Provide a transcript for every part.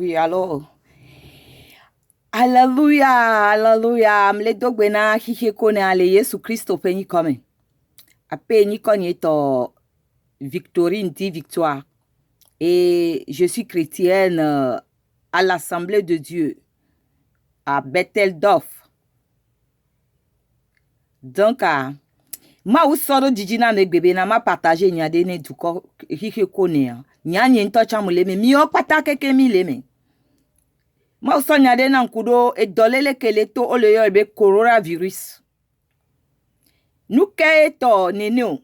Oui, alors. Alléluia, alléluia. Mle dogbena hihi kone ale Yesu Christo penyi kome. Ape ni konye to Victorine dit victoire. Et je suis chrétienne à l'Assemblée de Dieu à Bethel-Dof. Donc, ma ou soro dijina me bébé na ma partager nyade ne duko hihi kone. Nyanye nto chamuleme mi o patake ke mi leme. Ma ou so nyade na nkudo e dolele kele to ole yo ebe coronavirus. Nou ke to nene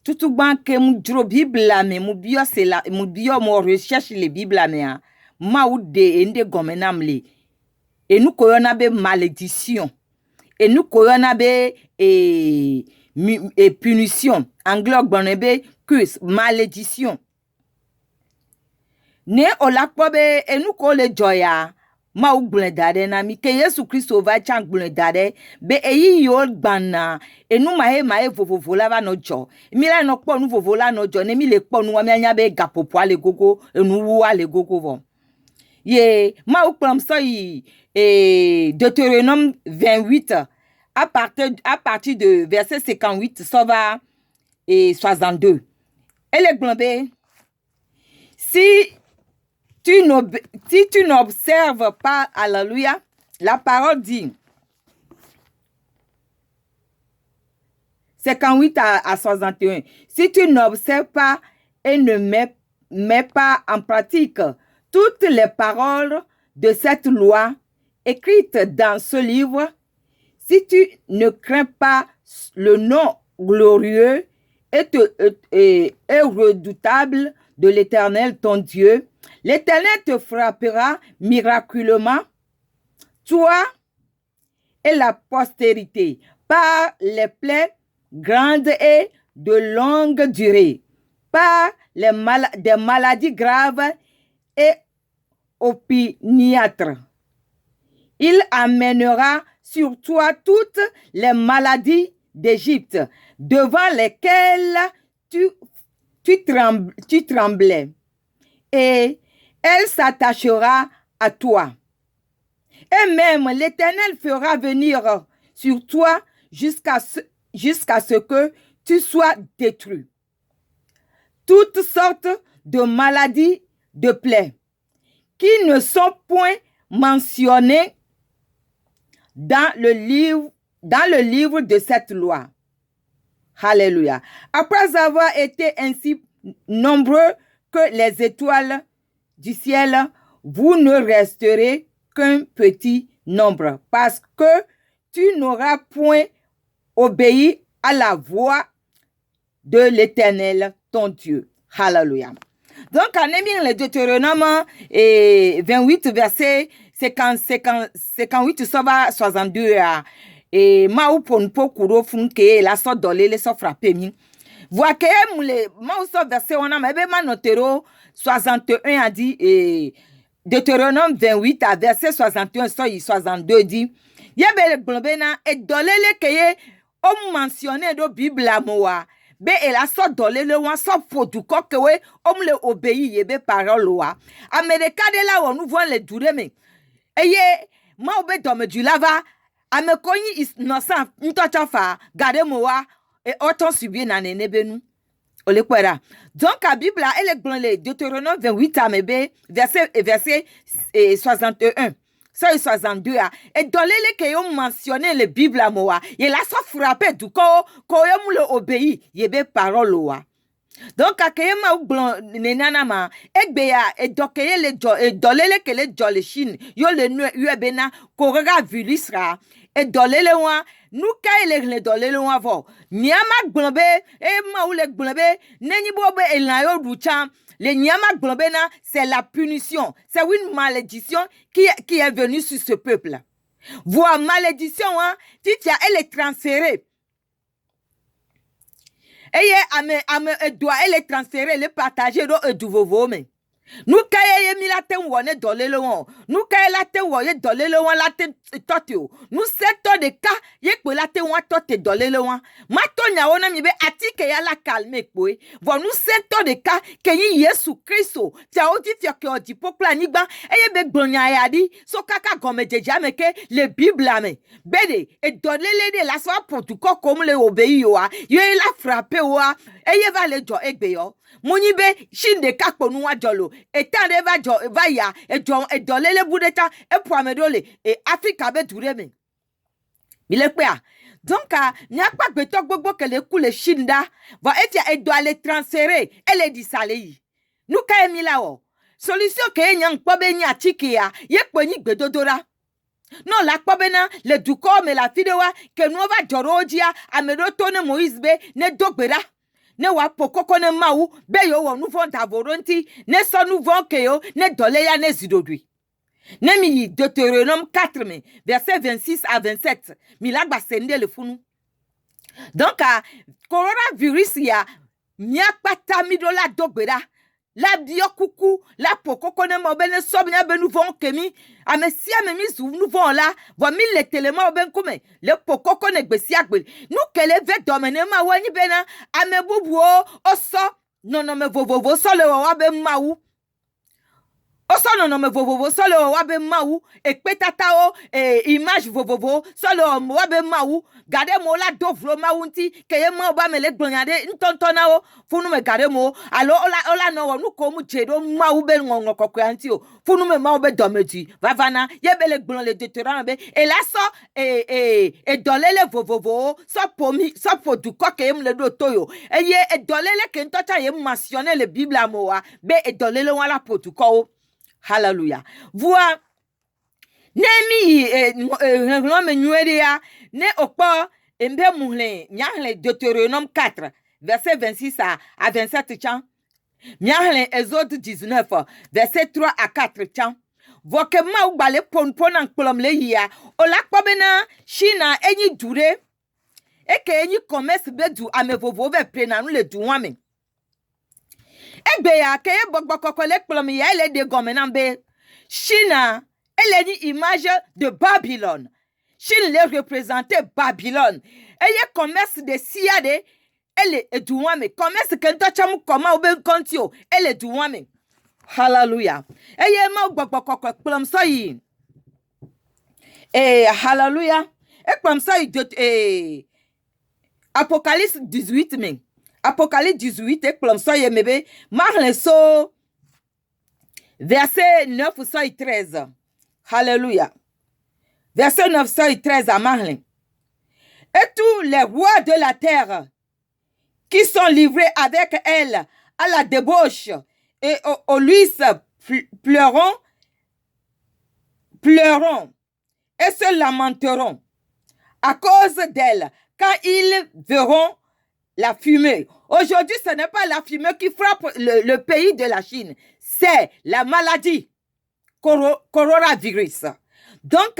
Tutu ban ke mu dro Bible la me mu biyo se la mu biyo mo recherche le Bible la me a ma ou de ende gomenam le e nou koyona be malédiction e nou koyona be punition anglog bon be curse malédiction ne olakpo be e nou ko le joya ma ou gble dade na mi ke Yesu Christo va chan gble dade be eyi yo gbana e nou ma e vovovo la va no jo mi la no kpo nou vovovo la no jo ne mi le kpo nou mi anya be gapopo ale gogo e nou wu ale gogo vo ye ma ou plam so yi Deutéronome 28 à partir de verset 58 ça va et 62 et le globé si tu n'observes pas, alléluia, la parole dit, 58 à 61, si tu n'observes pas et ne mets pas en pratique toutes les paroles de cette loi écrites dans ce livre, si tu ne crains pas le nom glorieux et redoutable de l'Éternel, ton Dieu, l'Éternel te frappera miraculeusement, toi et la postérité, par les plaies grandes et de longue durée, par des maladies graves et opiniâtres. Il amènera sur toi toutes les maladies d'Égypte, devant lesquelles tu tremblais, et elle s'attachera à toi. Et même l'Éternel fera venir sur toi jusqu'à ce que tu sois détruit. Toutes sortes de maladies de plaies qui ne sont point mentionnées dans le livre de cette loi. Alléluia. Après avoir été ainsi nombreux que les étoiles du ciel, vous ne resterez qu'un petit nombre, parce que tu n'auras point obéi à la voix de l'Éternel, ton Dieu. Alléluia. Donc, en émile le Deutéronome 28, verset 58, ça va 62 et ma ou pon po kuro funke la so dole le so frappe mi. Voa ke moule ma ou so verset on a mebe ma notero 61 a dit et Deutéronome 28 à verset 61 so 62 dit yebe globe na e dole le keye o mentionné do Bible amoa be e la so dole le wan so fodu ko kewe o mle obéi yebe parole wa Amerika de la on nous voit les dure me eye ma obe dome du lava ame konyi is innocent ntocha fa gade mowa et autant subir na nenebenu ole kwera donc la Bible elle est dans le Deutéronome 28 amebe verset 61 ça 62 et dans les que ont mentionné le Bible à moi il a so frappé du ko yo le obéi yebe parole wa donc akema uglon nenana ma egbeya e dokeye le jo e dolele ke le jo le shin yo le nu ubena korega vilisra e dolele wa nu kai le dolele wa vo nyama glombe e ma ou le glombe neni bobe e la yo ducha le nyama glombe na c'est la punition c'est une malédiction qui est venue sur ce peuple voix malédiction hein titia elle est transférée. Et ame doit elle transférer le partager do du vovo me Nous kaya mi la ten wone dole le won. Nous kaya la ten woye dole le won la ten totio. Nous seto de ka ye pe la ten won tote dole le won. Ma to nya wona mi be atike ya la calme pe. Vo nous seto de ka ke yi Yesu Kristo. Tia odi fia ke odi popla ni gba eye be gbonya ya di so kaka gome jeja me ke le Bible ame. Bede e dole le de la so pour tout comme le obéi yo a. Yo la frappé o a. Eye va le jo egbe yo. Moni be shinde kakpo nuwa jolo etande va jo va ya e dolele budeta e poamedole e Africa be dureme bile pe a donc ni akpa gbeto gbogbo kele kule shinda va etia e do aller transférer ele di sale yi nu ka emi la o solution ke enyan po be ni atike ya ye pe ni gbedodora non la pobena le duko me la fidewa ke nu va joro ojia amedo to ne Moïse be ne dogbera ne wa pokoko ne mawu be yo wo nu fon tavoronti ne so nu von ke yo ne dole ya ne zidodui ne mi Deutéronome 4 mais verset 26 à 27 mi la gba sende le funu donc coronavirus ya mi akpata mi do la dogbera la dio kuku la pokoko ne mo be ne so bia be nu von kemi amesi amemi zu nu von la vo mi le telema ben kume le pokoko ne gbesi agbe nu kele ve domene ma wani bena amebubu o so no me vovovo so le wa be mawu oso no me vovovo so le wa be mawu ekpetata o image vovovo so le wa be mawu gade mo la dovlo mawunti keye mo ba me le gbonyade ntontona o funu me gade mo alo ola no nu ko mu jedo mawu be ngongo kokwanti o funu me mawu be dometi vavana ye be le gbon le Deutéronome be e la so e dolele vovovo so pomi so podu ko ke m le do toyo eye e dolele ke ntocha ye mentionner le Bible amoa be e dolele wala podu ko. Hallelujah. Voix Nemi Rome Nueria ne okpo embe muhle nyahle Deutéronome 4 verset 26 à 27 chan. Nyahle Exode 19 verset 3 à 4 chan. Voke ma ou bale pon an kolom le ya o la kpobena China enyi dure e ke enyi commerce bedu amevovo ve prena nu le duwame. Egbe ya ke gbogbo kokole kpolom ya ele de gomenambe China elle est une image de Babylone. Chine les représentait Babylone. Elle est commerce de siade. Elle est douame. Commerce que nous avons comment au ben contio. Elle est douame. Hallelujah. Elle est ma gbogbo plom soyi. Hallelujah. Et comme ça Apocalypse 18 mais. Apocalypse 18 et plom soyi mebe. Marle so verset 9 soyi 13. Alléluia. Verset 913 à Marlin. Et tous les rois de la terre qui sont livrés avec elle à la débauche et au luis pleureront et se lamenteront à cause d'elle quand ils verront la fumée. Aujourd'hui, ce n'est pas la fumée qui frappe le pays de la Chine, c'est la maladie. Coronavirus. Donc,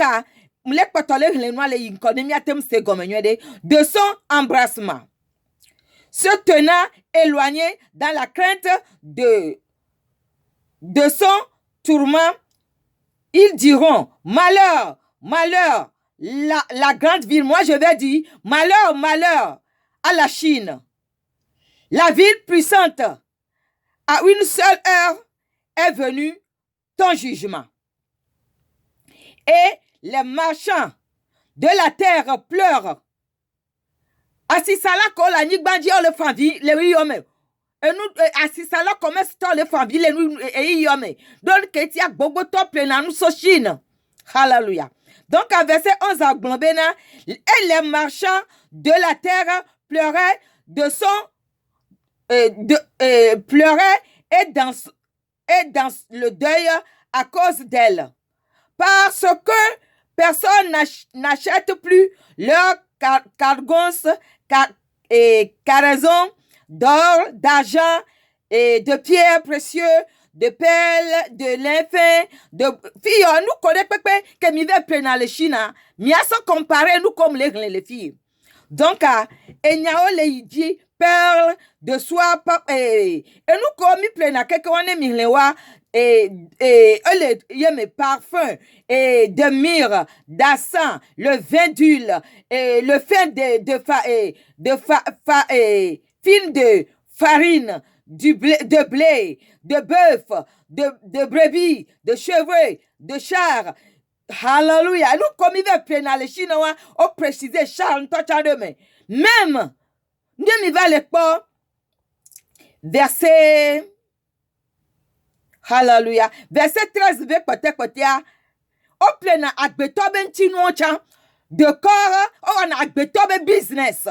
de son embrassement, se tenant éloigné dans la crainte de son tourment, ils diront malheur, malheur, la grande ville. Moi, je vais dire malheur, malheur à la Chine. La ville puissante, à une seule heure, est venue ton jugement. Et les marchands de la terre pleurent. Asisala ko la nigbanji o le fanvi le yome. Et nous asisala commerce to le fanvi le nous e yome. Donc que a gbogbo to plena nous so Chine. Hallelujah. Donc à verset 11 à Globena, et les marchands de la terre pleuraient de son pleuraient et dans le deuil à cause d'elle. Parce que personne n'achète plus leurs cargons et cargaisons d'or, d'argent et de pierres précieuses, de perles, de l'infin, de filles. Nous connaissons que nous venons de la Chine. Nous sommes comparés nous comme les filles. Donc, il y a les perles de soie et nous comme nous prenons quelqu'un on est il y a mes parfums et de myrrhe, d'encens, le vin d'huile, et le fin fine de farine, de blé, de bœuf, de brebis, de cheveux, de chars. Hallelujah. Nous, comme il va prendre les Chinois, on précise chars, même, nous, va les pas, verset, hallelujah, verset 13, côté, on plein agbeto ben chan, de corps, on agbeto ben business.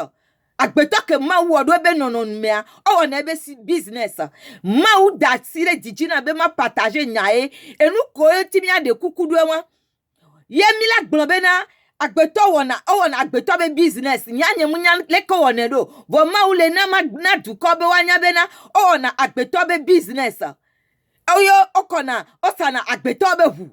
Agbeto que ma ou do ben non mea, on ebe si business. Ma ou datire dijina be ma partager nyae, et nous koyo timia de kukudu wa. Ye mila globena agbeto wona agbeto be business nyanye munya leko wona do bo ma ule na du ko be wanya bena ona agbeto be business oyo okona osana agbeto be hu.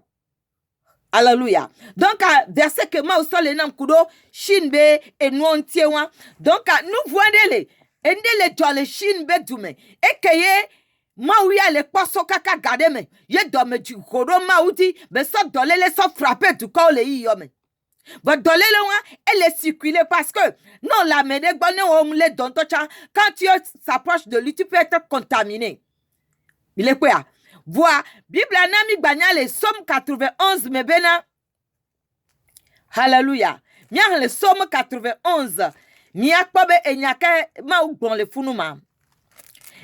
Alléluia. Donc verset que ma usole nam kudo shinbe enwontie wa. Donc nous voyons endele jole shinbe dume ekeye Maouya le poso kaka gade me. Ye dome du kodo maouti. Mais so dolele so frappé du corps le yome. But dolele wa, elle est circulée parce que non la mene bonne on le don tocha. Quand tu s'approches de lui, tu peux être contaminé. Il est quoi? Vois, Bible anami banya le Somme 91 me bena. Hallelujah. Mia le Somme 91. Mia kobe enyake ma ou bon le funuma.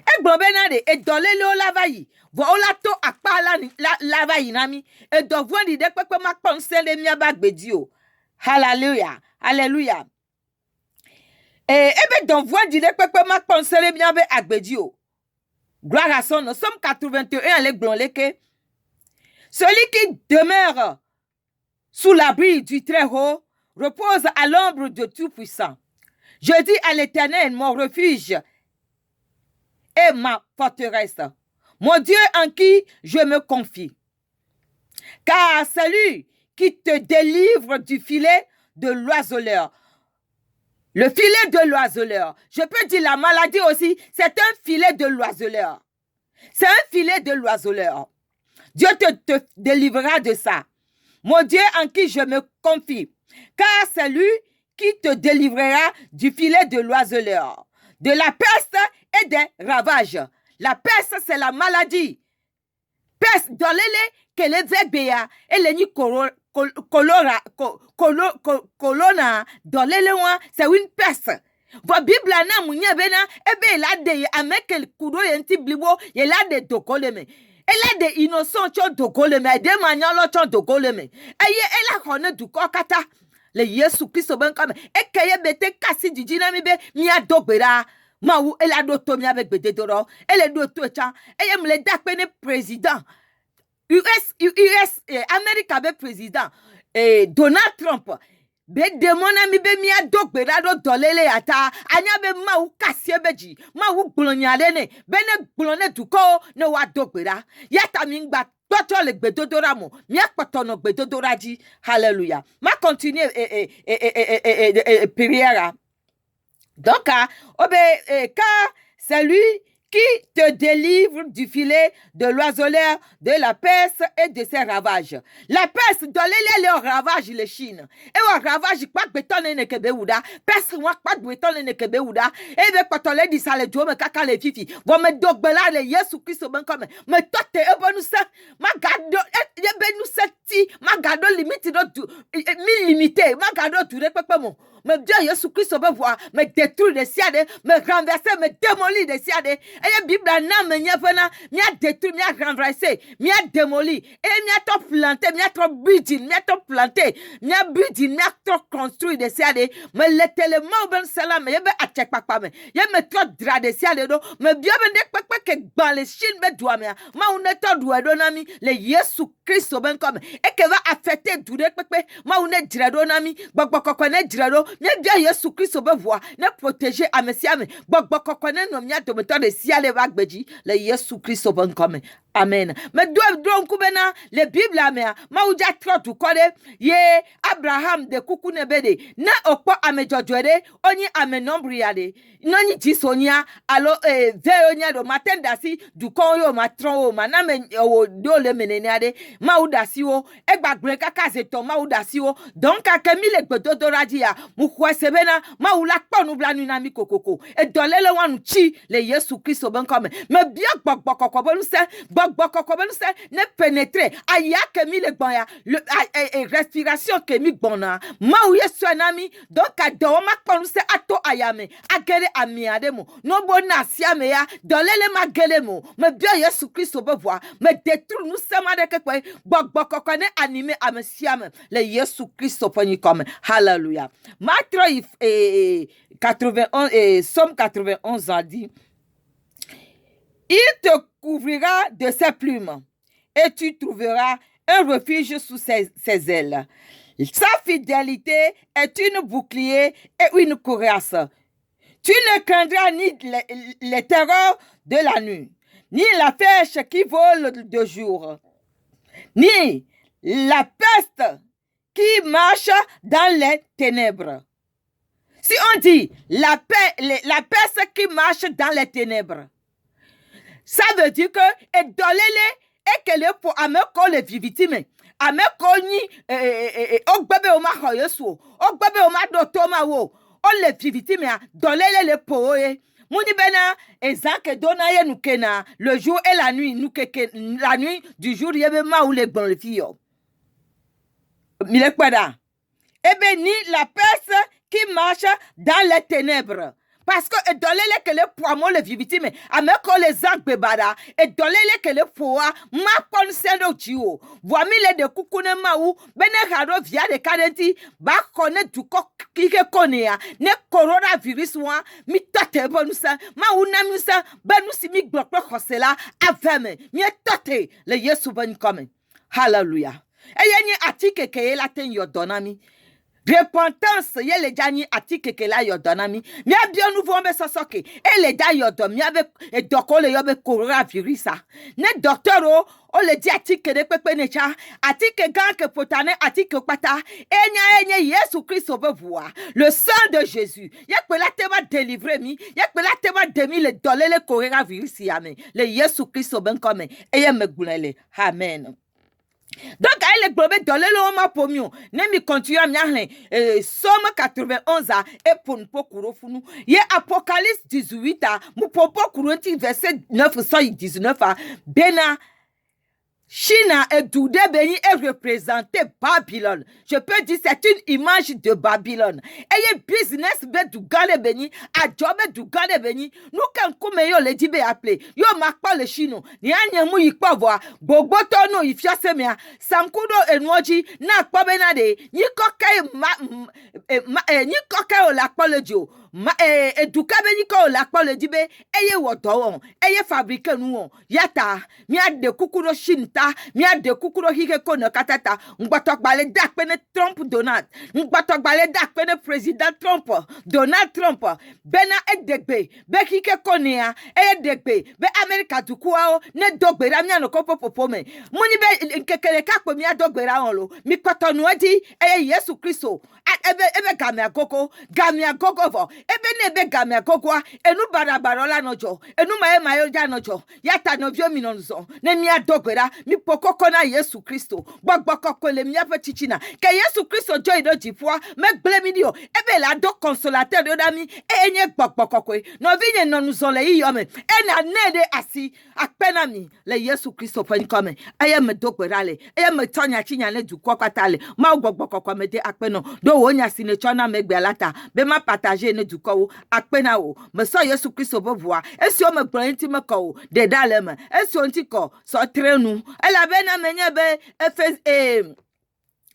E gbobenade e dolele o lavayi vo olato akpa la lavayi nami e dovwandi de pepe ma konsele mi abagbedi o. Hallelujah. Hallelujah. Ebe dovwandi de pepe ma konsele mi abagbedi o. Gloire à son nom. Somme 81 le glonleke. Celui qui demeure sous l'abri du Très-Haut repose à l'ombre de Tout-Puissant. Je dis à l'Éternel, mon refuge et ma forteresse, mon Dieu en qui je me confie. Car celui qui te délivre du filet de l'oiseleur, le filet de l'oiseleur, je peux dire la maladie aussi, c'est un filet de l'oiseleur. C'est un filet de l'oiseleur. Dieu te délivrera de ça. Mon Dieu en qui je me confie. Car c'est lui qui te délivrera du filet de l'oiseleur, de la peste et des ravages. La peste, c'est la maladie. Peste, dans l'élé, que les zébéa, et les ni colonna, dans l'élé, c'est une peste. Votre Bible, na mounya bena, ebe la de, avec le kudo yenti blibo, il a de dokoleme. Elle a des innocents qui ont dokoleme, des maniants qui ont dokoleme. Et elle a connu du kokata. Le Yesu Christ ben comme et qu'elle bete kasi du dynami be mi adobera ma ou elle a doto mi avec bete doro elle est doto cha et me le dakpene président US America be président et Donald Trump be demona mi be mi adobera do dolele ata anya be ma ou kasi beji ma ou glonyale ne bene glone du ko ne wa dobera yata mi ngba Toto le bedodora mo, mi akpatono bedodora di, hallelujah. Ma continue prière. Donc, car c'est lui qui te délivre du filet de l'oiseleur, de la peste et de ses ravages. La peste, dans les ravages, les Chines. Et au ravage, pas de béton et ne kebeuda. Peste, moi, pas de béton et ne kebeuda. Et de quand on les dit ça, les dieux, me caca les fifi. Vous me dogbela, les Yesu Christ, ben comme. Me tote, et bon, nous ça. Ma gado, et ben nous ça, ma gado limite, mi limité. Ma gado, tout les pépémons. Me Dieu Jésus Christ me voir, me détruire des siades, me renverser, me démolir des siades. Et la Bible n'a me nyavena, m'y a détruit, m'y a renversé, m'y a démoli. Et m'y a trop planté, m'y a trop butin, m'y a trop planté, m'y a butin, m'y a trop construit des siades. Me l'étele ma ben salam, me yebe achek papa me. Ye me trop dra des siades do, me bien ben dek papa que dans les chines me doit me. Ma on est trop doué donami, le Jésus Christ ben comme. Et que va affecter tout dek papa, ma on est dra donami, bok ne dra. Ne dia Yesu Christ be voix ne protéger amesiame bok kokone no mia de meto de siale bagbeji le Yesu Christ ben comme Amen. Mais do kubena le Bible amea ma uja trotu kode ye Abraham de kukune bede na okpo amejojwede onyi amenombriade noni jisonia alo veonia do matenda si du kon yo matron o mana me o do le meneniade ma udasi o egbagbre kaka zeto ma udasi o donc akemi le gbedodoraji ya mu kwesebena ma ula kponu blanu na mi kokoko e dolele wanu chi le Yesu Kristo ben comme me bien gbogbo bonu se ne pénétrer aya kemi le gbon ya respiration kemi gbona ma ou yesu anami donc ado ma kponu se ato ayame agere amiade mo no bona siame ya dolele ma gele mo me bien Yesu Kristo be voir me détruire nous sema de kekwe gbogbo ne animé amesiame le Yesu Kristo poni comme hallelujah. Matthieu 91 Somme 91 a dit: il te couvrira de ses plumes et tu trouveras un refuge sous ses ailes. Sa fidélité est une bouclier et une courasse. Tu ne craindras ni les terreurs de la nuit, ni la flèche qui vole de jour, ni la peste qui marche dans les ténèbres. Si on dit la peste qui marche dans les ténèbres, ça veut dire que et dolele et que le pour ameko le vivitime ameko ni ogbebe o ma khoyesu ogbebe o ma dotoma wo o le vivitime dolele le poe muni bena ezake dona ye nukena le jour et la nuit nukeke la nuit du jour yebe ma ou le bon le fio mile kwada ebe ni la peste qui marche dans les ténèbres. Parce que dolele que le poimo le vivitime ameko les angbe bada et dolele que le poa ma ponsendo chiwo voimi le de kukune maou bene haro via de kadenti ba kone du ko kike konea ne coronavirus wa mi tate bonusa ma una misa benusi mi gbokpe khosela aveme mi tate le Yesu ben come hallelujah. Eyenye atike ke la ten yo donami repentance ye le jani atike ke la yodonami mi abio nouveau be sosoke e le da yodom mi abe e doko le yobe coronavirus ne docteur o le di atike de pepe necha atike gan ke potane atike pata enye Yesu Christ be voir le sang de Jésus ye pe la te va délivrer mi ye pe la te va demi le dolele coronavirus yame le Yesu Christ ben comme e ye megbunele amen. Donc, elle est globée dans le ma pomio. Nemi continue à m'yahlen. Somme 91 et pour nous pour funu. Ye Apocalypse 18 mu popo kurunti verset 9 119 bena China et Doudé Béni est représenté Babylone. Je peux dire c'est une image de Babylone. Et le business be du gale béni, a job du gale béni. Nous quand comme yo le dibe appelé, yo marque pas le chino. Ni anya mu yikwa voir. Bobo tono ifia semia. Sankudo enwoji na kwa benade. Ni koke ni koke o la kwa le dio. Eduka beni ko la kwa le dibe. Eye woto eye fabrique nous yata. Mi a de kukuro shinta. Mi a de kukuro hike kono katata. Ngbatok bale dak pene Trump Donald. Ngbatok bale dak pene président Trump Donald Trump. Bena edegbe. Be hike konea. Edegbe. Be America tukua o. Ne dogbe ra mi anokopo popome. Muni be nkekele kakpo mi a dogbe ra onlo. Mi kotonu edi. Yesu Kristo. Ebe gamia gogo. Gamia gogo vo. Ebe nebe gamia gogo. Enu barabarola nojo. Enu mayo ja nojo. Yata novio minonzo. Ne mi a dogbe ra. Mi poko kona Yesu Kristo. Gbogbo kole mi ape chichina. Ke Yesu Kristo joy do jipwa. Me blemi dio. Ebe la do consolateur de dami. Enye gbogbo kokwe. No vinye nonuzole yi yome. Ena nede asi. Akpena mi. Le Yesu Kristo pen kome. Eye me dogbe rale. Eye me tonya chinya ne du kwa tale. Ma gbogbo kokwe me de akpeno. Do wonya sine chona me gbealata. Be ma partager ne du kwa akpena o. Me so Yesu Kristo bo voa. Esi o me gbonti me ko de dalema. Esi onti ko so trenu. Elle avait n'amené be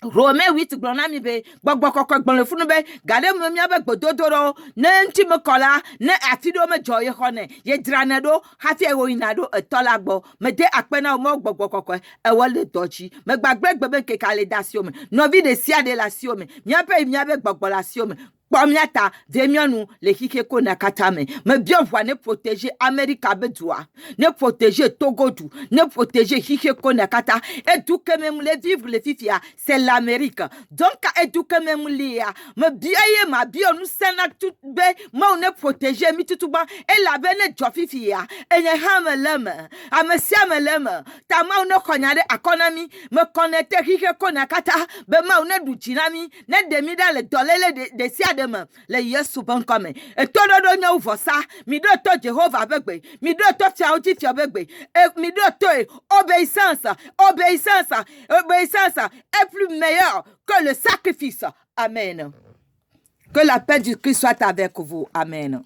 Romain 8 glonami be gbogbo kokko gbon le funu be gade mo mi abe gbododoro ne nti me kola ne afido me joye hone ye dranado hafi ewo inado etolagbo me de akpena mo gbogbo kokko e wole dochi me gbagbe gbebe ke kalidasio me no vi de sia de la sio me mi abe gbogbo la sio me Pomiata, Demianou, les Hikeko Nakatame. Mais bien voir ne protéger Amérique Abedjoa, ne protéger Togodou, ne protéger Hikeko Nakata, et tout que même les vivre les fifia, c'est l'Amérique. Donc, et tout que même lia, me bien ma bio nous sena tout bé, moi ne protéger, mi tout bas, et la bene jofifia, et ne ham lemme, a me siam lemme, ta ma ne connaît économie, me connaître Hikeko Nakata, be ma ne douchinami, ne demi dans le dollar de sia le yesu bankome e todo nya uvosa mi do to Jehovah begbe mi do to fiauti fiabegbe e mi do to obéissance est plus meilleure que le sacrifice. Amen. Que la paix du Christ soit avec vous. Amen.